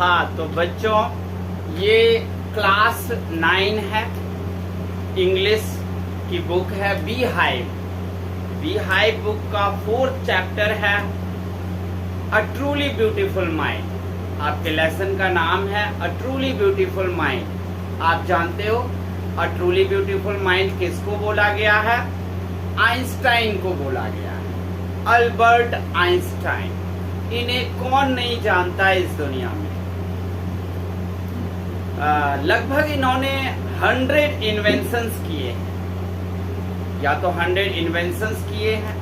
हाँ, तो बच्चों ये क्लास 9 है, इंग्लिश की बुक है बी हाइव बुक का 4th चैप्टर है अ ट्रूली ब्यूटीफुल माइंड। आपके लेसन का नाम है अ ट्रूली ब्यूटीफुल माइंड। आप जानते हो अ ट्रूली ब्यूटीफुल माइंड किसको बोला गया है? आइंस्टाइन को बोला गया है, अल्बर्ट आइंस्टाइन। इन्हें कौन नहीं जानता है इस दुनिया में। लगभग इन्होंने 100 इन्वेंशंस किए हैं, या तो 100 इन्वेंशंस किए हैं,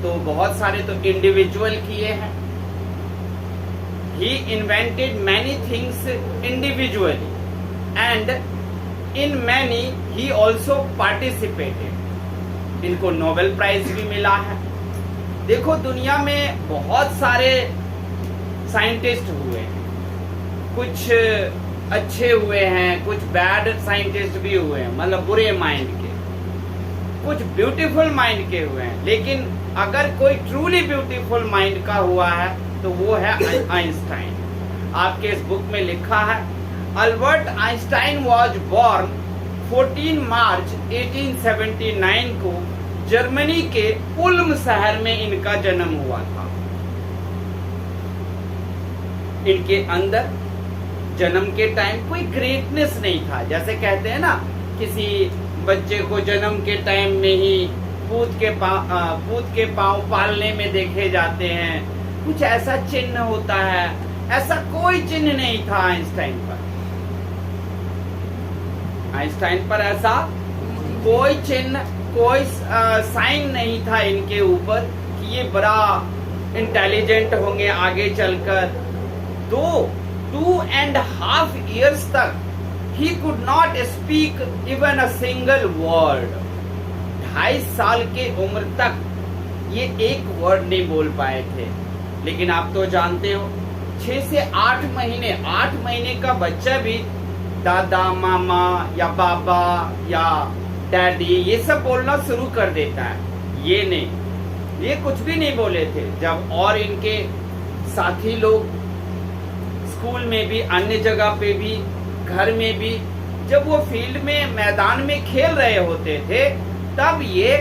तो बहुत सारे तो इंडिविजुअल किए हैं। He invented many things individually and in many he also participated. इनको नोबेल प्राइज भी मिला है। देखो, दुनिया में बहुत सारे साइंटिस्ट हुए हैं, कुछ अच्छे हुए हैं, कुछ बैड साइंटिस्ट भी हुए हैं, मतलब बुरे माइंड के, कुछ ब्यूटीफुल माइंड के हुए हैं। लेकिन अगर कोई ट्रूली ब्यूटीफुल माइंड का हुआ है तो वो है आइंस्टाइन। आपके इस बुक में लिखा है अल्बर्ट आइंस्टाइन वॉज बॉर्न 14 मार्च 1879 को जर्मनी के उल्म शहर में इनका जन्म हुआ था। इनके अंदर जन्म के टाइम कोई ग्रेटनेस नहीं था। जैसे कहते हैं ना, किसी बच्चे को जन्म के टाइम में ही पूत के पांव पालने में देखे जाते हैं, कुछ ऐसा चिन्ह होता है। ऐसा कोई चिन्ह नहीं था आइंस्टाइन पर। आइंस्टाइन पर ऐसा कोई चिन्ह, कोई साइन नहीं था इनके ऊपर कि ये बड़ा इंटेलिजेंट होंगे आगे चलकर। 2.5 years तक he could not speak even a single word। 2.5 साल के उम्र तक ये एक वर्ड नहीं बोल पाए थे। लेकिन आप तो जानते हो 6 से 8 महीने, 8 महीने का बच्चा भी दादा, मामा या बाबा या डैडी ये सब बोलना शुरू कर देता है। ये नहीं, ये कुछ भी नहीं बोले थे। जब और इनके साथी लोग स्कूल में भी, अन्य जगह पे भी, घर में भी, जब वो फील्ड में, मैदान में खेल रहे होते थे, तब ये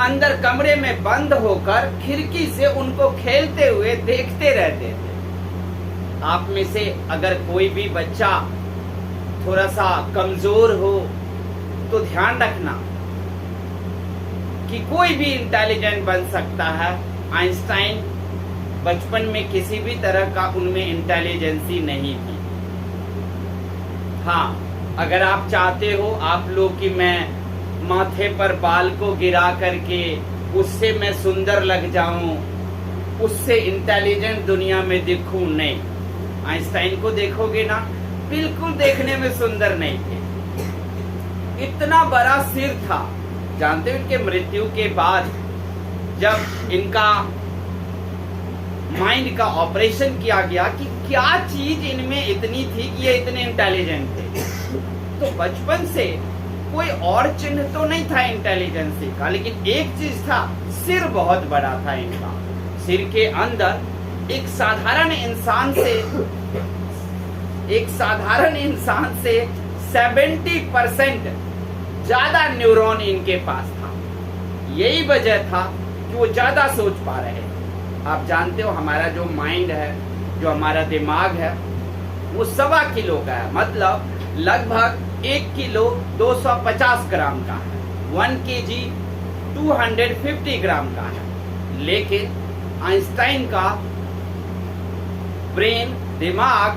अंदर कमरे में बंद होकर खिड़की से उनको खेलते हुए देखते रहते थे। आप में से अगर कोई भी बच्चा थोड़ा सा कमजोर हो तो ध्यान रखना कि कोई भी इंटेलिजेंट बन सकता है। आइंस्टाइन बचपन में किसी भी तरह का उनमें इंटेलिजेंसी नहीं थी। हाँ, अगर आप चाहते हो आप लोग कि मैं माथे पर बाल को गिरा करके उससे मैं सुंदर लग जाऊं, उससे इंटेलिजेंट दुनिया में दिखूं, नहीं। आइंस्टाइन को देखोगे ना, बिल्कुल देखने में सुंदर नहीं थे। इतना बड़ा सिर था। जानते हो, इनके मृत्यु के बाद जब इनका माइंड का ऑपरेशन किया गया कि क्या चीज इनमें इतनी थी कि ये इतने इंटेलिजेंट थे, तो बचपन से कोई और चिन्ह तो नहीं था इंटेलिजेंसी का, लेकिन एक चीज था, सिर बहुत बड़ा था इनका। सिर के अंदर एक साधारण इंसान से 70% ज्यादा न्यूरॉन इनके पास था। यही वजह था कि वो ज्यादा सोच पा रहे थे। आप जानते हो, हमारा जो माइंड है, जो हमारा दिमाग है, वो 1.25 किलो का है, मतलब लगभग 1 किलो 250 ग्राम का है। 1 kg 250 ग्राम का है। लेकिन आइंस्टाइन का ब्रेन, दिमाग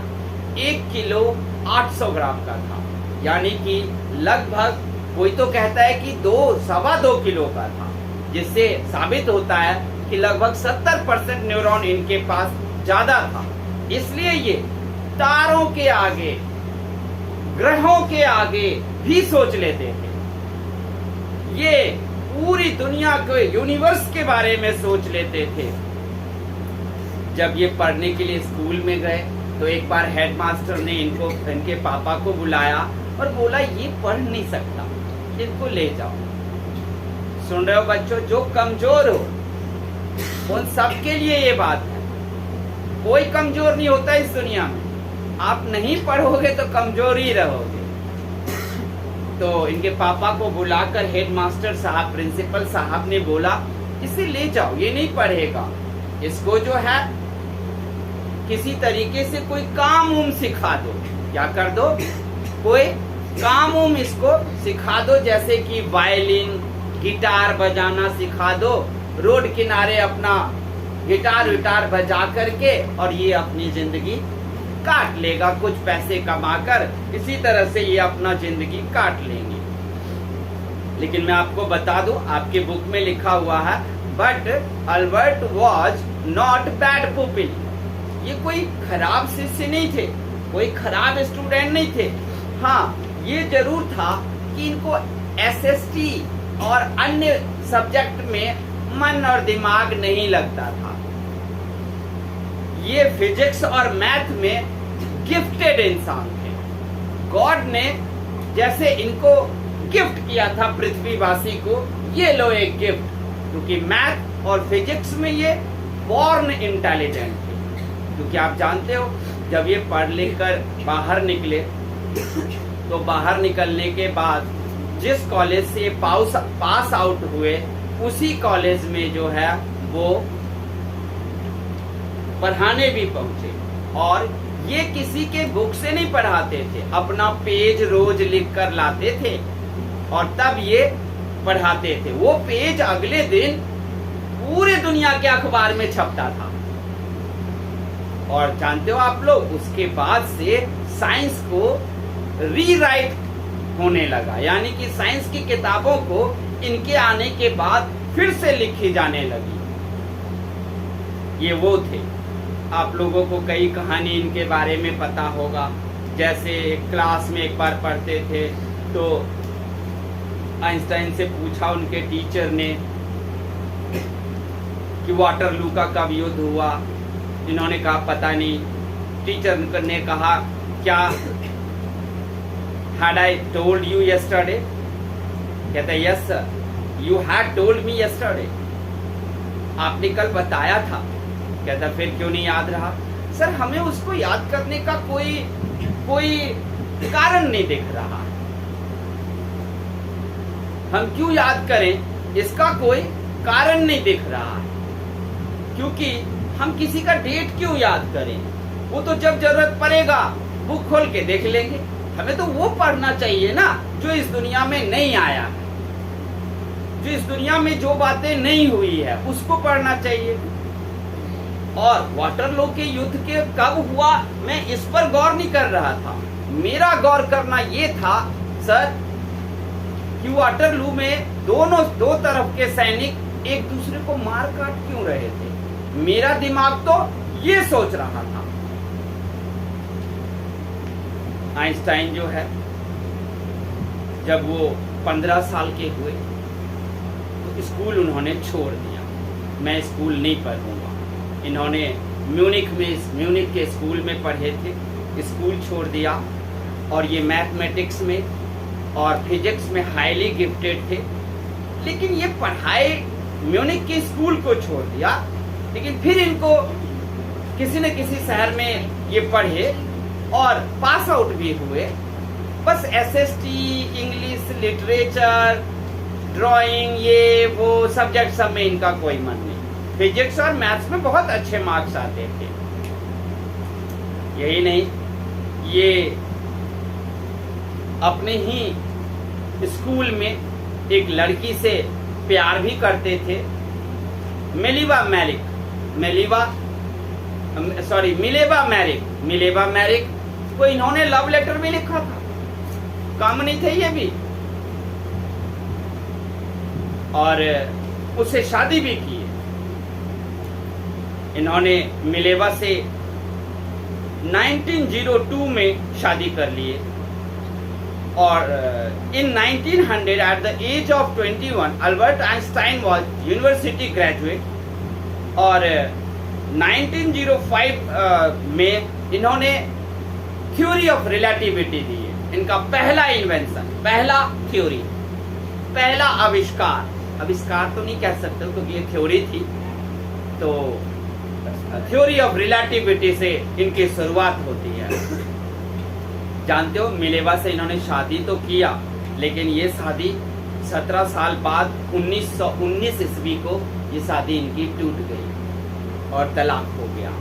1 किलो 800 ग्राम का था, यानी कि लगभग, कोई तो कहता है कि 2-2.25 किलो का था, जिससे साबित होता है कि लगभग 70% न्यूरॉन इनके पास ज्यादा था। इसलिए ये तारों के आगे, ग्रहों के आगे भी सोच लेते थे। ये पूरी दुनिया के, यूनिवर्स के बारे में सोच लेते थे। जब ये पढ़ने के लिए स्कूल में गए तो एक बार हेडमास्टर ने इनके पापा को बुलाया और बोला, ये पढ़ नहीं सकता, इनको ले जाओ। सुन रहे हो बच्चों, जो कमजोर हो उन सबके लिए ये बात है। कोई कमजोर नहीं होता इस दुनिया में, आप नहीं पढ़ोगे तो कमजोर ही रहोगे। तो इनके पापा को बुलाकर हेडमास्टर साहब, प्रिंसिपल साहब ने बोला इसे ले जाओ, ये नहीं पढ़ेगा, इसको जो है किसी तरीके से कोई काम उम सिखा दो। क्या कर दो? कोई काम उम इसको सिखा दो, जैसे कि वायलिन, गिटार बजाना सिखा दो। रोड किनारे अपना गिटार विटार बजा करके और ये अपनी जिंदगी काट लेगा, कुछ पैसे कमाकर इसी तरह से ये अपना जिंदगी काट लेंगे। लेकिन मैं आपको बता दूं, आपके बुक में लिखा हुआ है, but Albert was not bad pupil. ये कोई खराब शिष्य नहीं थे, कोई खराब स्टूडेंट नहीं थे। हाँ, ये जरूर था कि इनको एसएसटी और अन्य सब्जेक्ट में मन और दिमाग नहीं लगता था। ये फिजिक्स और मैथ में गिफ्टेड इंसान थे। गॉड ने जैसे इनको गिफ्ट किया था पृथ्वीवासी को, ये लो एक गिफ्ट, क्योंकि मैथ और फिजिक्स में ये बॉर्न इंटेलिजेंट थे। क्योंकि आप जानते हो, जब ये पढ़ लिख कर बाहर निकले तो बाहर निकलने के बाद जिस कॉलेज से पास आउट हुए उसी कॉलेज में जो है वो पढ़ाने भी पहुंचे। और ये किसी के बुक से नहीं पढ़ाते थे, अपना पेज रोज लिख कर लाते थे और तब ये पढ़ाते थे। वो पेज अगले दिन पूरे दुनिया के अखबार में छपता था। और जानते हो आप लोग, उसके बाद से साइंस को रीराइट होने लगा, यानी कि साइंस की किताबों को इनके आने के बाद फिर से लिखी जाने लगी। ये वो थे, आप लोगों को कई कहानी इनके बारे में पता होगा। जैसे क्लास में एक बार पढ़ते थे तो आइंस्टाइन से पूछा उनके टीचर ने कि वाटरलू का कब युद्ध हुआ। इन्होंने कहा पता नहीं। टीचर ने कहा क्या had I told you yesterday? कहता yes sir, you had told me yesterday. आपने कल बताया था। कहता फिर क्यों नहीं याद रहा? सर हमें उसको याद करने का कोई कारण नहीं दिख रहा। हम क्यों याद करें, इसका कोई कारण नहीं दिख रहा। क्योंकि हम किसी का डेट क्यों याद करें? वो तो जब जरूरत पड़ेगा बुक खोल के देख लेंगे। हमें तो वो पढ़ना चाहिए ना जो इस दुनिया में नहीं आया है, जो इस दुनिया में जो बातें नहीं हुई है उसको पढ़ना चाहिए। और वाटरलू के युद्ध के कब हुआ मैं इस पर गौर नहीं कर रहा था। मेरा गौर करना ये था सर कि वाटरलू में दो तरफ के सैनिक एक दूसरे को मार काट क्यों रहे थे। मेरा दिमाग तो ये सोच रहा था। आइंस्टाइन जो है जब वो 15 साल के हुए तो स्कूल उन्होंने छोड़ दिया। मैं स्कूल नहीं पढ़ूंगा। इन्होंने म्यूनिख के स्कूल में पढ़े थे, स्कूल छोड़ दिया। और ये मैथमेटिक्स में और फिजिक्स में हाईली गिफ्टेड थे। लेकिन ये पढ़ाई म्यूनिख के स्कूल को छोड़ दिया। लेकिन फिर इनको किसी न किसी शहर में ये पढ़े और पास आउट भी हुए। बस एसएसटी, इंग्लिश, लिटरेचर, ड्राइंग, ये वो सब्जेक्ट सब में इनका कोई मन नहीं। फिजिक्स और मैथ्स में बहुत अच्छे मार्क्स आते थे। यही नहीं, ये अपने ही स्कूल में एक लड़की से प्यार भी करते थे, मिलेवा मैरिक को इन्होंने लव लेटर भी लिखा था। कम नहीं थे ये भी। और उससे शादी भी की। इन्होंने मिलेवा से 1902 में शादी कर लिए। और इन 1900 at the age of 21 Albert Einstein was university graduate. और 1905 में इन्होंने थ्योरी ऑफ रिलेटिविटी दी है। इनका पहला इन्वेंशन, पहला थ्योरी, पहला आविष्कार तो नहीं कह सकते क्योंकि ये थ्योरी थी। तो थ्योरी ऑफ रिलेटिविटी से इनकी शुरुआत होती है। जानते हो, मिलेवा से इन्होंने शादी तो किया, लेकिन ये शादी 17 साल बाद 1919 ईस्वी को ये शादी इनकी टूट गई और तलाक हो गया।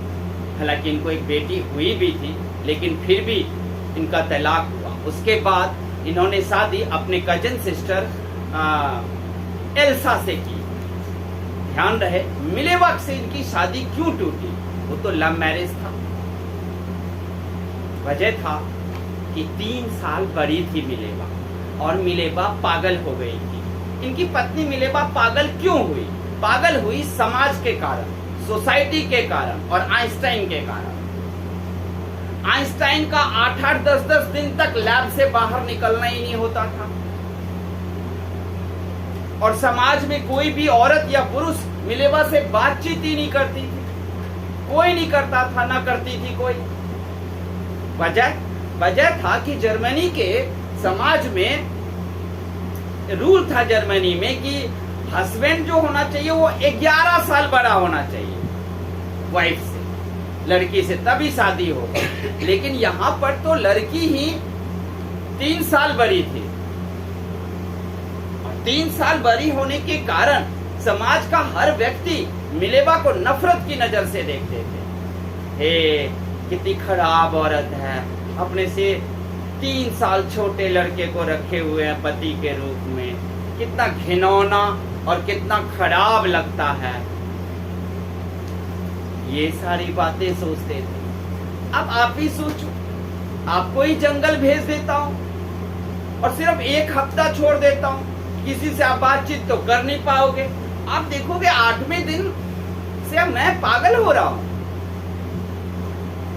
हालांकि इनको एक बेटी हुई भी थी, लेकिन फिर भी इनका तलाक हुआ। उसके बाद इन्होंने शादी अपने कजन सिस्टर एल्सा से की। ध्यान रहे, मिलेवा से इनकी शादी क्यों टूटी? वो तो लव मैरिज था। वजह था कि 3 साल बड़ी थी मिलेवा और मिलेवा पागल हो गई थी। इनकी पत्नी मिलेवा पागल क्यों हुई? पागल हुई समाज के कारण, सोसाइटी के कारण और आइंस्टाइन के कारण। आइंस्टाइन का 8-8, 10-10 दिन तक लैब से बाहर निकलना ही नहीं होता था, और समाज में कोई भी औरत या पुरुष मिलेवा से बातचीत ही नहीं करती थी। कोई नहीं करता था, ना करती थी कोई। वजह था कि जर्मनी के समाज में रूल था जर्मनी में कि हस्बैंड जो होना चाहिए वो 11 साल बड़ा होना चाहिए वाइफ से, लड़की से, तभी शादी हो। लेकिन यहाँ पर तो लड़की ही 3 साल बड़ी थी। 3 साल बड़ी होने के कारण समाज का हर व्यक्ति मिलेवा को नफरत की नजर से देखते थे। हे, कितनी खराब औरत है, अपने से 3 साल छोटे लड़के को रखे हुए हैं पति के रूप में, कितना घिनौना और कितना खराब लगता है। ये सारी बातें सोचते थे। अब आप ही सोचो, आपको ही जंगल भेज देता हूं और सिर्फ 1 हफ्ता छोड़ देता हूं, किसी से आप बातचीत तो कर नहीं पाओगे। आप देखोगे 8वें दिन से अब मैं पागल हो रहा हूं।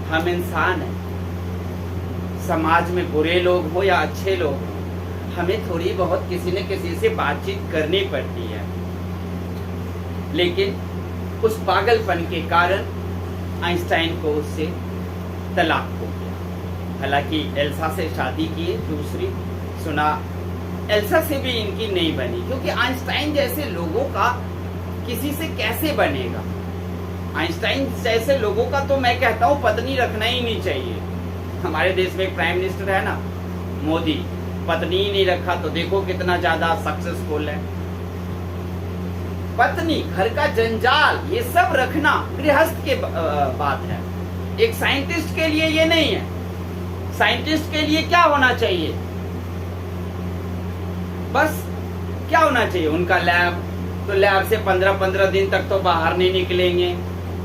हम इंसान हैं, समाज में बुरे लोग हो या अच्छे लोग हो, हमें थोड़ी बहुत किसी न किसी से बातचीत करनी पड़ती है। लेकिन उस पागलपन के कारण आइंस्टाइन को उससे तलाक हो गया। हालांकि एल्सा से शादी की दूसरी, सुना एल्सा से भी इनकी नहीं बनी, क्योंकि आइंस्टाइन जैसे लोगों का किसी से कैसे बनेगा? आइंस्टाइन जैसे लोगों का तो मैं कहता हूँ पत्नी रखना ही नहीं चाहिए। हमारे देश में एक प्राइम मिनिस्टर है ना, मोदी, पत्नी ही नहीं रखा तो देखो कितना ज्यादा सक्सेसफुल है। पत्नी, घर का जंजाल, ये सब रखना गृहस्थ के बात है। एक साइंटिस्ट के लिए ये नहीं है। साइंटिस्ट के लिए क्या होना चाहिए? बस क्या होना चाहिए? उनका लैब, तो लैब से 15-15 दिन तक तो बाहर नहीं निकलेंगे।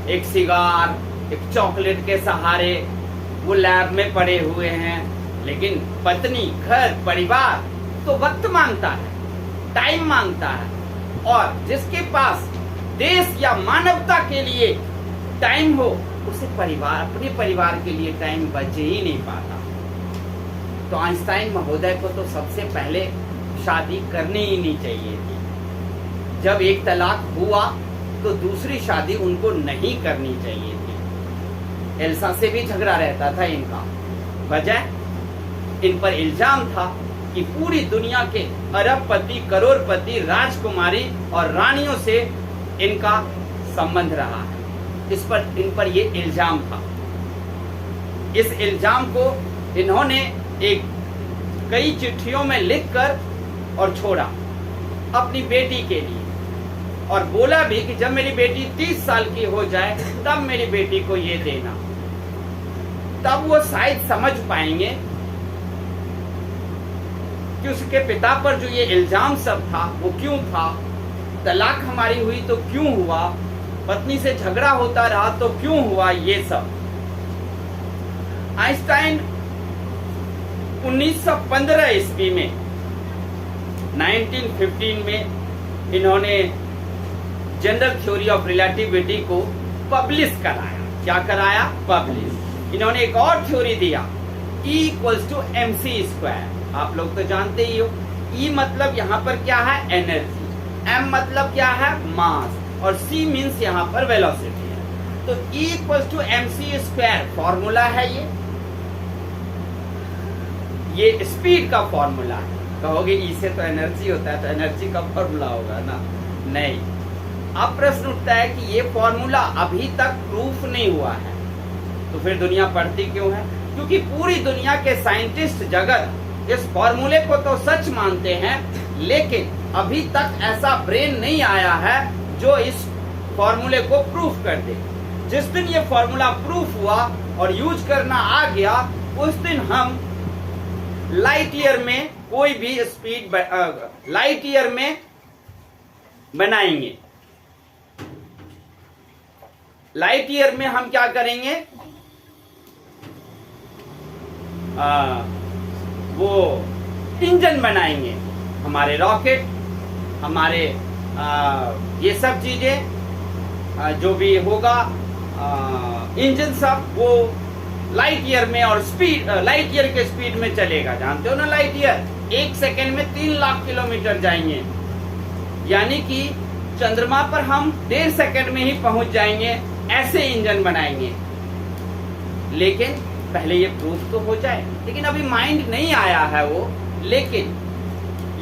एक सिगार, एक चॉकलेट के सहारे वो लैब में पड़े हुए हैं। लेकिन पत्नी, घर, परिवार तो वक्त मांगता है, टाइम मांगता है, और जिसके पास देश या मानवता के लिए टाइम हो, उसे परिवार, अपने परिवार के लिए टाइम बचे ही नहीं पाता। तो आइंस्टाइन महोदय को तो सबसे पहले शादी करनी ही नहीं चाहिए थी। जब एक तलाक हुआ तो दूसरी शादी उनको नहीं करनी चाहिए थी। एल्सा से भी झगड़ा रहता था इनका। वजह, इन पर इल्जाम था कि पूरी दुनिया के अरबपति, करोड़पति, राजकुमारी और रानियों से इनका संबंध रहा है। इन पर ये इल्जाम था। इस इल्जाम को इन्होंने कई चिट्ठियों में लिखकर और छोड़ा अपनी बेटी के लिए, और बोला भी कि जब मेरी बेटी 30 साल की हो जाए तब मेरी बेटी को ये देना। तब वो शायद समझ पाएंगे कि उसके पिता पर जो ये इल्जाम सब था वो क्यों था, तलाक हमारी हुई तो क्यों हुआ, पत्नी से झगड़ा होता रहा तो क्यों हुआ, ये सब। आइंस्टाइन 1915 ईस्वी में, 1915 में इन्होंने जनरल थ्योरी ऑफ रिलेटिविटी को पब्लिश कराया। क्या कराया? पब्लिश। इन्होंने एक और थ्योरी दिया, E = mc²। आप लोग तो जानते ही हो। E मतलब यहाँ पर क्या है? एनर्जी। M मतलब क्या है? मास। और C मीन्स यहाँ पर वेलोसिटी है। तो E = mc² फॉर्मूला है। ये स्पीड का फॉर्मूला है। कहोगे E से तो एनर्जी होता है, तो एनर्जी का फॉर्मूला होगा ना? नहीं, अब प्रश्न उठता है कि ये फॉर्मूला अभी तक प्रूफ नहीं हुआ है, तो फिर दुनिया पढ़ती क्यों है? क्योंकि पूरी दुनिया के साइंटिस्ट जगत इस फॉर्मूले को तो सच मानते हैं, लेकिन अभी तक ऐसा ब्रेन नहीं आया है जो इस फॉर्मूले को प्रूफ कर दे। जिस दिन ये फॉर्मूला प्रूफ हुआ और यूज करना आ गया, उस दिन हम लाइट ईयर में कोई भी स्पीड लाइट ईयर में बनाएंगे। लाइट ईयर में हम क्या करेंगे? वो इंजन बनाएंगे, हमारे रॉकेट, हमारे ये सब चीजें जो भी होगा, इंजन सब वो लाइट ईयर में, और स्पीड लाइट ईयर के स्पीड में चलेगा। जानते हो ना, लाइट ईयर 1 सेकेंड में 3 लाख किलोमीटर जाएंगे, यानी कि चंद्रमा पर हम 1.5 सेकेंड में ही पहुंच जाएंगे। ऐसे इंजन बनाएंगे, लेकिन पहले ये प्रूफ तो हो जाए। लेकिन अभी माइंड नहीं आया है वो, लेकिन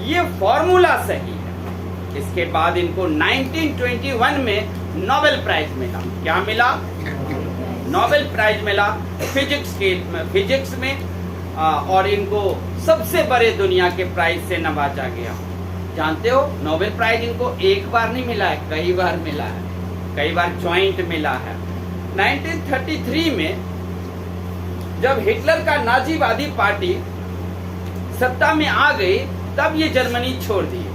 ये फॉर्मूला सही है। इसके बाद इनको 1921 में नोबेल प्राइज मिला। क्या मिला? नोबेल प्राइज मिला फिजिक्स में, और इनको सबसे बड़े दुनिया के प्राइज से नवाजा गया। जानते हो, नोबेल प्राइज इनको एक बार नहीं मिला है, कई बार मिला है, कई बार ज्वाइंट मिला है। 1933 में जब हिटलर का नाजीवादी पार्टी सत्ता में आ गई, तब ये जर्मनी छोड़ दिए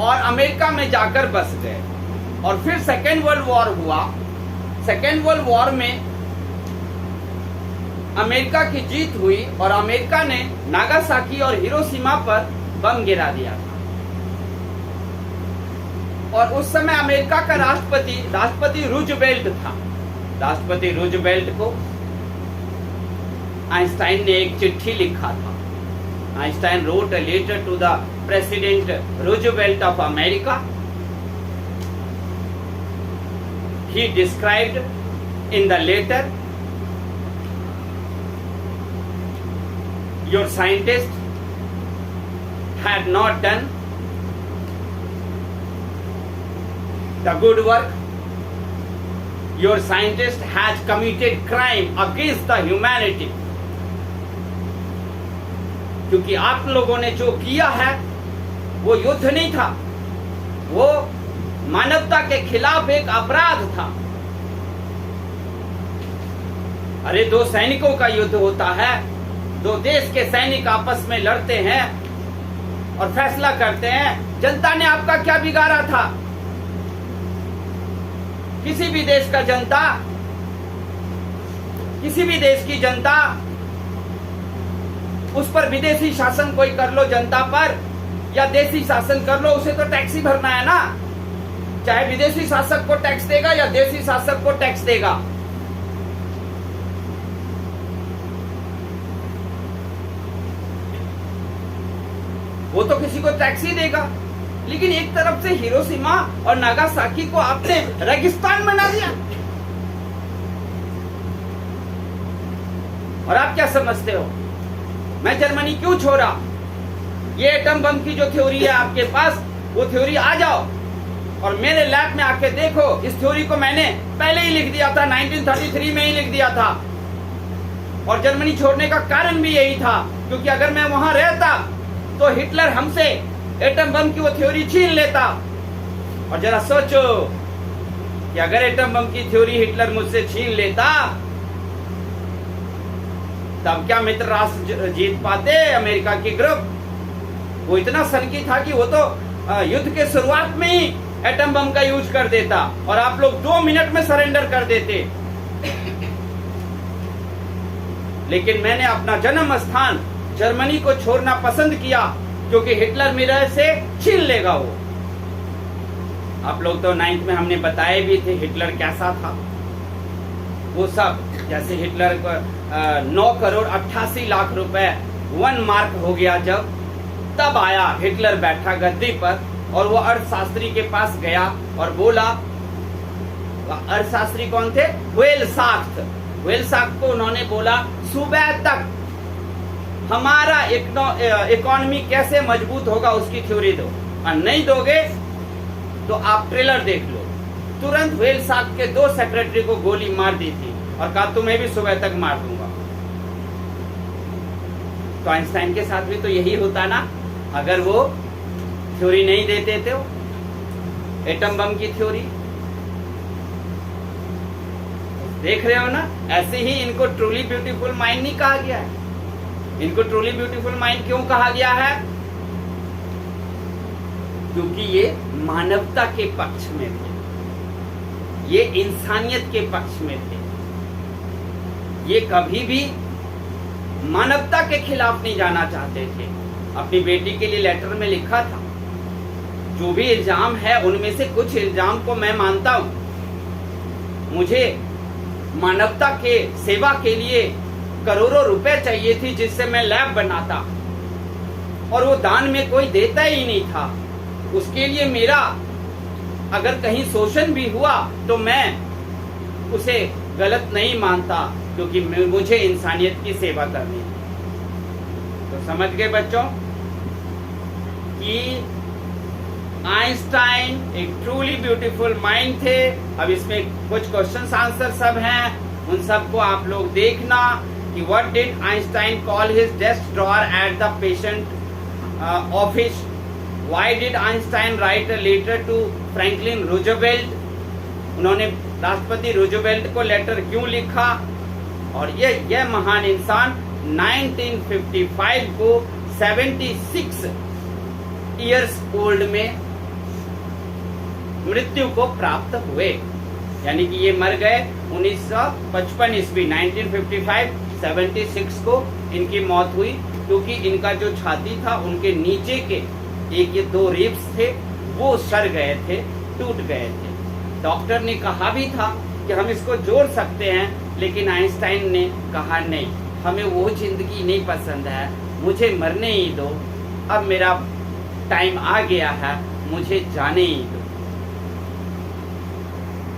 और अमेरिका में जाकर बस गए। और फिर सेकेंड वर्ल्ड वॉर हुआ। सेकेंड वर्ल्ड वॉर में अमेरिका की जीत हुई और अमेरिका ने नागासाकी और हिरोशिमा पर बम गिरा दिया था। और उस समय अमेरिका का राष्ट्रपति रूजवेल्ट था। राष्ट्रपति रूजवेल्ट को आइंस्टाइन ने एक चिट्ठी लिखा था। Einstein wrote a letter to the President Roosevelt of America. He described in the letter, your scientist had not done the good work. Your scientist has committed crime against the humanity. क्योंकि आप लोगों ने जो किया है वो युद्ध नहीं था, वो मानवता के खिलाफ एक अपराध था। अरे, दो सैनिकों का युद्ध होता है, दो देश के सैनिक आपस में लड़ते हैं और फैसला करते हैं। जनता ने आपका क्या बिगाड़ा था? किसी भी देश का जनता, किसी भी देश की जनता, उस पर विदेशी शासन कोई कर लो जनता पर, या देशी शासन कर लो, उसे तो टैक्स ही भरना है ना। चाहे विदेशी शासक को टैक्स देगा या देशी शासक को टैक्स देगा। वो तो किसी को टैक्स ही देगा। लेकिन एक तरफ से हिरोशिमा और नागासाकी को आपने रेगिस्तान बना दिया। और आप क्या समझते हो, मैं जर्मनी क्यों छोड़ा? ये एटम बम की जो थ्योरी है आपके पास, वो थ्योरी आ जाओ और मेरे लैब में आके देखो। इस थ्योरी को मैंने पहले ही लिख दिया था, 1933 में ही लिख दिया था। और जर्मनी छोड़ने का कारण भी यही था, क्योंकि अगर मैं वहां रहता तो हिटलर हमसे एटम बम की वो थ्योरी छीन लेता। और जरा सोचो कि अगर एटम बम की थ्योरी हिटलर मुझसे छीन लेता, तब क्या मित्र राष्ट्र जीत पाते अमेरिका की ग्रुप? वो इतना सनकी था कि वो तो युद्ध के शुरुआत में ही एटम बम का यूज कर देता और आप लोग 2 मिनट में सरेंडर कर देते। लेकिन मैंने अपना जन्म स्थान जर्मनी को छोड़ना पसंद किया, क्योंकि हिटलर मेरे से छीन लेगा वो। आप लोग तो 9th में हमने बताए भी थे हिटलर कैसा था। वो सब, जैसे हिटलर को 9,88,00,000 रुपए 1 मार्क हो गया, जब तब आया हिटलर बैठा गद्दी पर और वो अर्थशास्त्री के पास गया और बोला, अर्थशास्त्री कौन थे? वेलसाख्त को उन्होंने बोला, सुबह तक हमारा इकोनॉमी कैसे मजबूत होगा उसकी थ्योरी दो, और नहीं दोगे तो आप ट्रेलर देख लो। तुरंत व्हेल शार्क के 2 सेक्रेटरी को गोली मार दी थी और कहा तुम्हें भी सुबह तक मार दूंगा। तो आइंस्टाइन के साथ भी तो यही होता ना, अगर वो थ्योरी नहीं देते थे, एटम बम की थ्योरी। देख रहे हो ना, ऐसे ही इनको ट्रूली ब्यूटीफुल माइंड नहीं कहा गया है। इनको ट्रूली ब्यूटीफुल माइंड क्यों कहा गया है? क्योंकि ये मानवता के पक्ष में थे, ये इंसानियत के पक्ष में थे, ये कभी भी मानवता के खिलाफ नहीं जाना चाहते थे। अपनी बेटी के लिए लेटर में लिखा था, जो भी इल्जाम है उनमें से कुछ इल्जाम को मैं मानता हूं, मुझे मानवता के सेवा के लिए करोड़ों रुपए चाहिए थी जिससे मैं लैब बनाता, और वो दान में कोई देता ही नहीं था। उसके लिए मेरा अगर कहीं शोषण भी हुआ तो मैं उसे गलत नहीं मानता, क्योंकि मुझे इंसानियत की सेवा करनी है। तो समझ गए बच्चों कि आइंस्टाइन एक ट्रूली ब्यूटीफुल माइंड थे। अब इसमें कुछ क्वेश्चन आंसर सब हैं, उन सबको आप लोग देखना कि what did Einstein call his desk drawer at the patient office, why did Einstein write a letter to Franklin Roosevelt, उन्होंने राष्ट्रपति रूजवेल्ट को लेटर क्यों लिखा, और यह महान इंसान 1955 को 76 इयर्स ओल्ड में मृत्यु को प्राप्त हुए, यानी कि ये मर गए 1955 ईस्वी, 1955 76 को इनकी मौत हुई, क्योंकि इनका जो छाती था उनके नीचे के एक ये 2 रिब्स थे वो सड़ गए थे, टूट गए थे। डॉक्टर ने कहा भी था कि हम इसको जोड़ सकते हैं, लेकिन आइंस्टाइन ने कहा नहीं, हमें वो जिंदगी नहीं पसंद है, मुझे मरने ही दो, अब मेरा टाइम आ गया है, मुझे जाने ही दो।